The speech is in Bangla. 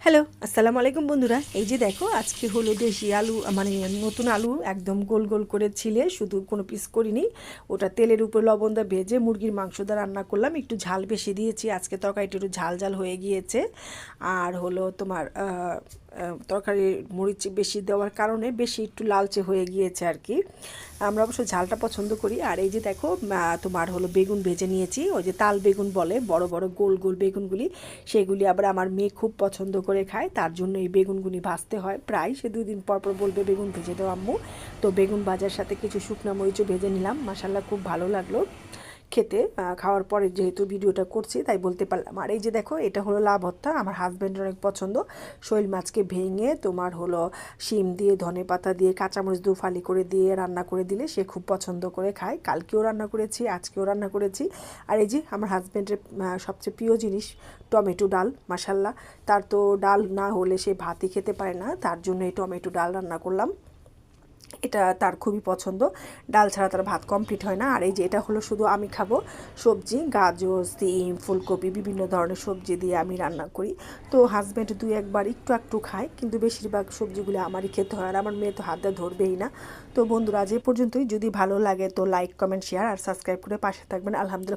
হ্যালো, আসসালামু আলাইকুম বন্ধুরা। এই যে দেখো আজকে হলো দেশি আলু, মানে নতুন আলু একদম গোল গোল করে ছিলে, শুধু কোনো পিস করিনি। ওটা তেলের উপর লবণ দিয়ে ভেজে মুরগির মাংস দিয়ে রান্না করলাম। একটু ঝাল বেশি দিয়েছি আজকে, তরকারিটা একটু ঝাল ঝাল হয়ে গিয়েছে। আর হলো তোমার তরকারি মরিচ বেশি দেওয়ার কারণে বেশি একটু লালচে হয়ে গিয়েছে আর কি। আমরা অবশ্য ঝালটা পছন্দ করি। আর এই যে দেখো তোমার হলো বেগুন ভেজে নিয়েছি, ওই যে তাল বেগুন বলে, বড় বড় গোল গোল বেগুনগুলি। সেগুলি আবার আমার মেয়ে খুব পছন্দ করে খায়, তার জন্য এই বেগুনগুলি ভাজতে হয় প্রায়। সে 2 দিন পর পর বলবে বেগুন ভেজে দাও আম্মু। তো বেগুন ভাজার সাথে কিছু শুকনো মরিচও ভেজে নিলাম, মাসাল্লাহ খুব ভালো লাগলো খেতে। খাওয়ার পরে যেহেতু ভিডিওটা করছি তাই বলতে পারলাম। আর এই যে দেখো এটা হলো লাউ ভর্তা, আমার হাজব্যান্ডের অনেক পছন্দ। শৈল মাছকে ভেঙে তোমার হলো শিম দিয়ে, ধনে পাতা দিয়ে, কাঁচামরিচ দুফালি করে দিয়ে রান্না করে দিলে সে খুব পছন্দ করে খায়। কালকেও রান্না করেছি, আজকেও রান্না করেছি। আর এই যে আমার হাজব্যান্ডের সবচেয়ে প্রিয় জিনিস টমেটো ডাল, মাসাল্লাহ। তার তো ডাল না হলে সে ভাতই খেতে পারে না, তার জন্য এই টমেটো ডাল রান্না করলাম। এটা তার খুবই পছন্দ, ডাল ছাড়া তার ভাত কমপ্লিট হয় না। আর এই যে এটা হলো শুধু আমি খাবো সবজি, গাজর, সিম, ফুলকপি, বিভিন্ন ধরনের সবজি দিয়ে আমি রান্না করি। তো হাজব্যান্ড 2-1বার একটু একটু খায়, কিন্তু বেশিরভাগ সবজিগুলো আমারই খেতে হয়। আর আমার মেয়ে তো হাতে ধরবেই না। তো বন্ধুরা আজ এ পর্যন্তই। যদি ভালো লাগে তো লাইক, কমেন্ট, শেয়ার আর সাবস্ক্রাইব করে পাশে থাকবেন। আলহামদুলিল্লাহ।